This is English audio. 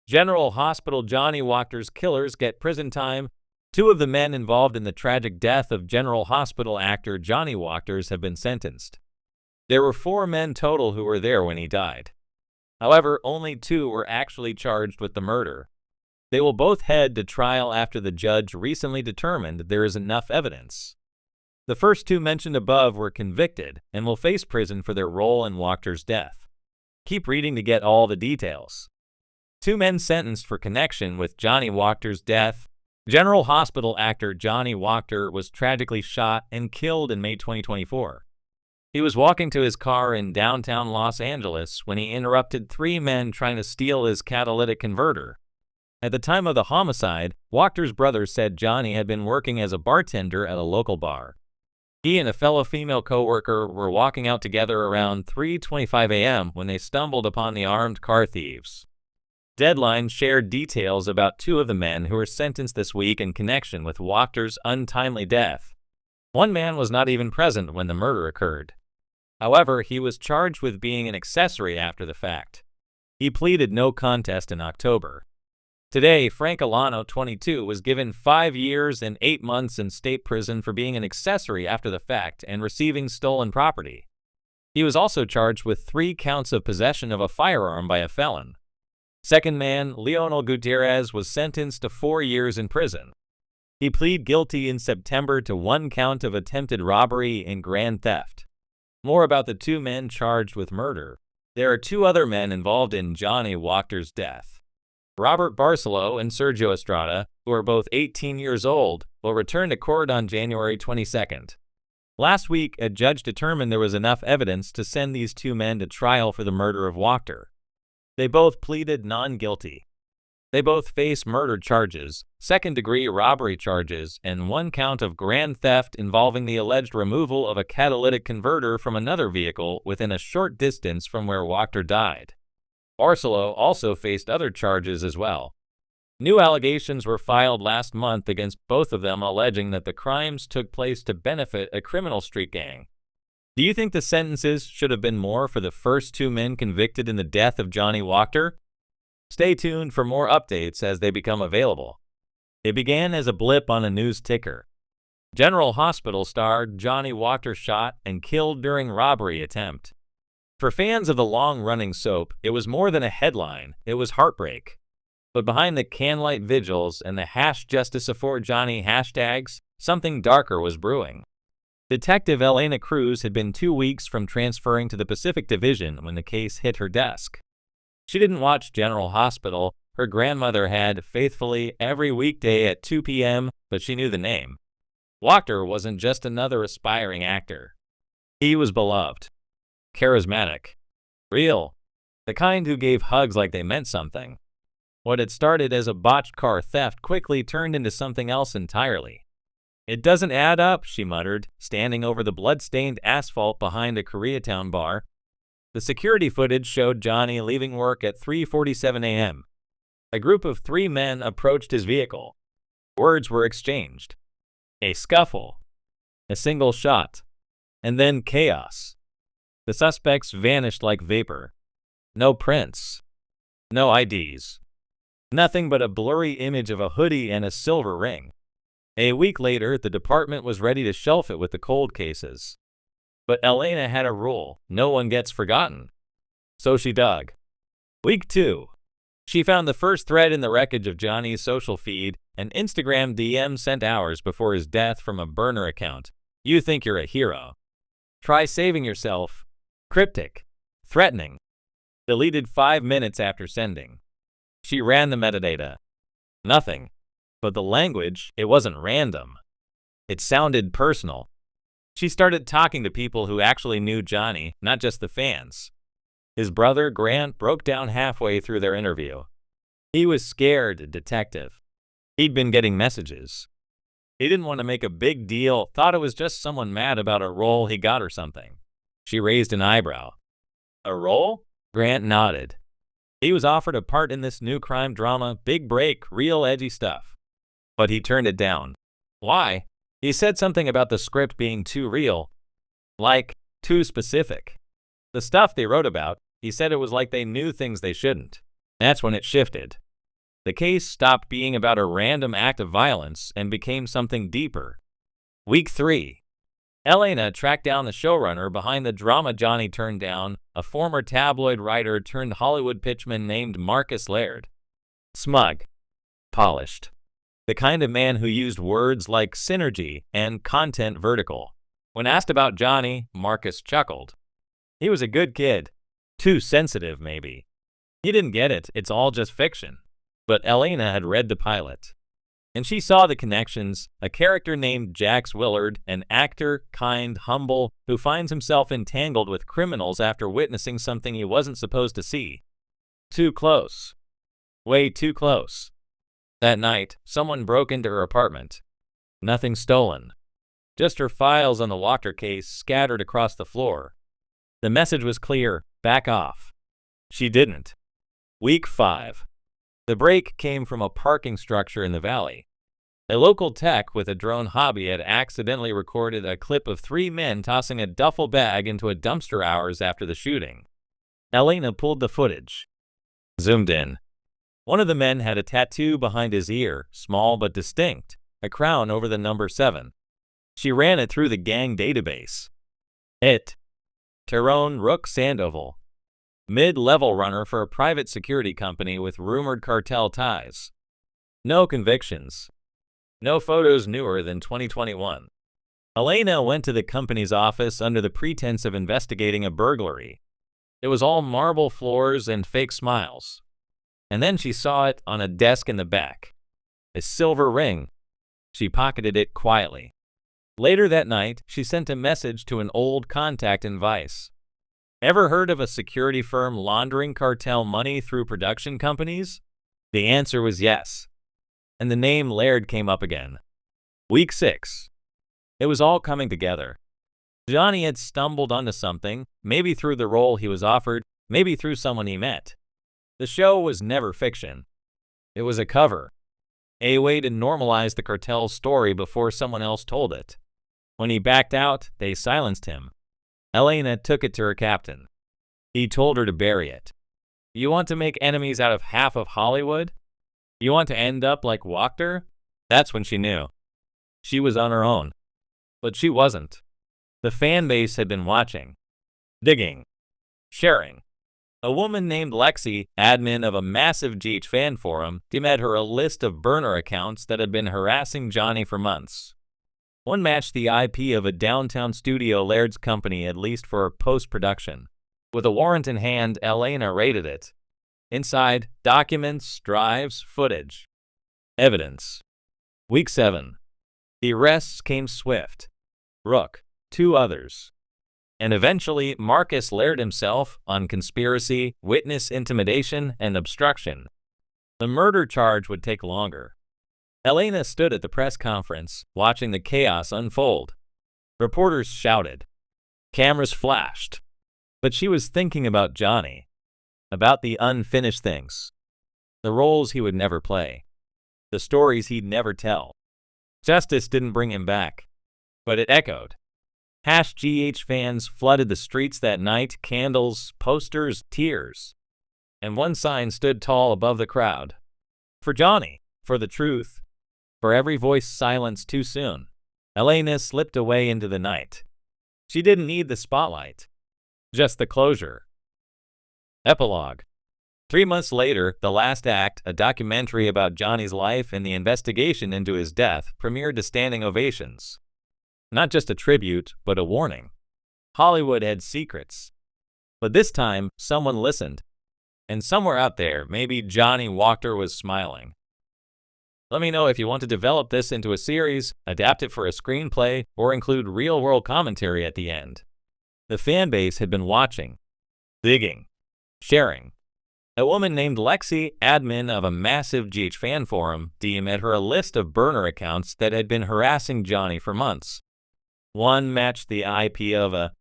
General Hospital Johnny Wactor's killers get prison time. Two of the men involved in the tragic death of General Hospital actor Johnny Wactor have been sentenced. There were 4 men total who were there when he died. However, only 2 were actually charged with the murder. They will both head to trial after the judge recently determined there is enough evidence. The first 2 mentioned above were convicted and will face prison for their role in Wactor's death. Keep reading to get all the details. 2 men sentenced for connection with Johnny Wactor's death. General Hospital actor Johnny Wactor was tragically shot and killed in May 2024. He was walking to his car in downtown Los Angeles when he interrupted 3 men trying to steal his catalytic converter. At the time of the homicide, Wactor's brother said Johnny had been working as a bartender at a local bar. He and a fellow female co-worker were walking out together around 3:25 a.m. when they stumbled upon the armed car thieves. Deadline shared details about 2 of the men who were sentenced this week in connection with Wactor's untimely death. One man was not even present when the murder occurred. However, he was charged with being an accessory after the fact. He pleaded no contest in October. Today, Frank Alano, 22, was given 5 years and 8 months in state prison for being an accessory after the fact and receiving stolen property. He was also charged with 3 counts of possession of a firearm by a felon. Second man, Leonel Gutierrez, was sentenced to 4 years in prison. He pleaded guilty in September to 1 count of attempted robbery and grand theft. More about the 2 men charged with murder. There are 2 other men involved in Johnny Wactor's death. Robert Barcelo and Sergio Estrada, who are both 18 years old, will return to court on January 22nd. Last week, a judge determined there was enough evidence to send these 2 men to trial for the murder of Wactor. They both pleaded non-guilty. They both face murder charges, second-degree robbery charges, and 1 count of grand theft involving the alleged removal of a catalytic converter from another vehicle within a short distance from where Wactor died. Barcelo also faced other charges as well. New allegations were filed last month against both of them, alleging that the crimes took place to benefit a criminal street gang. Do you think the sentences should have been more for the first 2 men convicted in the death of Johnny Wactor? Stay tuned for more updates as they become available. It began as a blip on a news ticker. General Hospital star Johnny Wactor shot and killed during robbery attempt. For fans of the long-running soap, it was more than a headline, it was heartbreak. But behind the candlelight vigils and the #JusticeForJohnny hashtags, something darker was brewing. Detective Elena Cruz had been 2 weeks from transferring to the Pacific Division when the case hit her desk. She didn't watch General Hospital. Her grandmother had, faithfully, every weekday at 2 p.m., but she knew the name. Wactor wasn't just another aspiring actor. He was beloved, charismatic, real, the kind who gave hugs like they meant something. What had started as a botched car theft quickly turned into something else entirely. "It doesn't add up," she muttered, standing over the blood-stained asphalt behind a Koreatown bar. The security footage showed Johnny leaving work at 3:47 a.m. A group of 3 men approached his vehicle. Words were exchanged. A scuffle. A single shot. And then chaos. The suspects vanished like vapor. No prints. No IDs. Nothing but a blurry image of a hoodie and a silver ring. A week later, the department was ready to shelf it with the cold cases. But Elena had a rule: no one gets forgotten. So she dug. Week 2. She found the first thread in the wreckage of Johnny's social feed, an Instagram DM sent hours before his death from a burner account. "You think you're a hero. Try saving yourself." Cryptic. Threatening. Deleted 5 minutes after sending. She ran the metadata. Nothing. But the language, it wasn't random. It sounded personal. She started talking to people who actually knew Johnny, not just the fans. His brother, Grant, broke down halfway through their interview. He was scared, detective. He'd been getting messages. He didn't want to make a big deal, thought it was just someone mad about a role he got or something. She raised an eyebrow. "A role?" Grant nodded. He was offered a part in this new crime drama, big break, real edgy stuff. But he turned it down. Why? He said something about the script being too real. Like, too specific. The stuff they wrote about, he said it was like they knew things they shouldn't. That's when it shifted. The case stopped being about a random act of violence and became something deeper. Week 3. Elena tracked down the showrunner behind the drama Johnny turned down, a former tabloid writer turned Hollywood pitchman named Marcus Laird. Smug. Polished. The kind of man who used words like synergy and content vertical. When asked about Johnny, Marcus chuckled. He was a good kid. Too sensitive, maybe. He didn't get it, it's all just fiction. But Elena had read the pilot. And she saw the connections, a character named Jax Willard, an actor, kind, humble, who finds himself entangled with criminals after witnessing something he wasn't supposed to see. Too close. Way too close. That night, someone broke into her apartment. Nothing stolen. Just her files on the Wactor case scattered across the floor. The message was clear, back off. She didn't. Week 5. The break came from a parking structure in the valley. A local tech with a drone hobby had accidentally recorded a clip of 3 men tossing a duffel bag into a dumpster hours after the shooting. Elena pulled the footage. Zoomed in. One of the men had a tattoo behind his ear, small but distinct, a crown over the number 7. She ran it through the gang database. Tyrone Rook Sandoval. Mid-level runner for a private security company with rumored cartel ties. No convictions. No photos newer than 2021. Elena went to the company's office under the pretense of investigating a burglary. It was all marble floors and fake smiles. And then she saw it on a desk in the back. A silver ring. She pocketed it quietly. Later that night, she sent a message to an old contact in Vice. Ever heard of a security firm laundering cartel money through production companies? The answer was yes. And the name Laird came up again. Week 6. It was all coming together. Johnny had stumbled onto something, maybe through the role he was offered, maybe through someone he met. The show was never fiction. It was a cover. A way to normalize the cartel's story before someone else told it. When he backed out, they silenced him. Elena took it to her captain. He told her to bury it. You want to make enemies out of half of Hollywood? You want to end up like Wactor? That's when she knew. She was on her own. But she wasn't. The fan base had been watching. Digging. Sharing. A woman named Lexi, admin of a massive GH fan forum, emailed her a list of burner accounts that had been harassing Johnny for months. One matched the IP of a downtown studio Laird's company at least for post-production. With a warrant in hand, Elena raided it. Inside, documents, drives, footage. Evidence. Week 7. The arrests came swift. Rook, 2 others. And eventually Marcus Laird himself on conspiracy, witness intimidation, and obstruction. The murder charge would take longer. Elena stood at the press conference, watching the chaos unfold. Reporters shouted. Cameras flashed. But she was thinking about Johnny. About the unfinished things. The roles he would never play. The stories he'd never tell. Justice didn't bring him back. But it echoed. #GH fans flooded the streets that night, candles, posters, tears. And one sign stood tall above the crowd. For Johnny, for the truth, for every voice silenced too soon. Elena slipped away into the night. She didn't need the spotlight. Just the closure. Epilogue. 3 months later, The Last Act, a documentary about Johnny's life and the investigation into his death, premiered to standing ovations. Not just a tribute, but a warning. Hollywood had secrets. But this time, someone listened. And somewhere out there, maybe Johnny Wactor was smiling. Let me know if you want to develop this into a series, adapt it for a screenplay, or include real-world commentary at the end. The fan base had been watching. Digging. Sharing. A woman named Lexi, admin of a massive GH fan forum, DM'd her a list of burner accounts that had been harassing Johnny for months. One matched the IP of a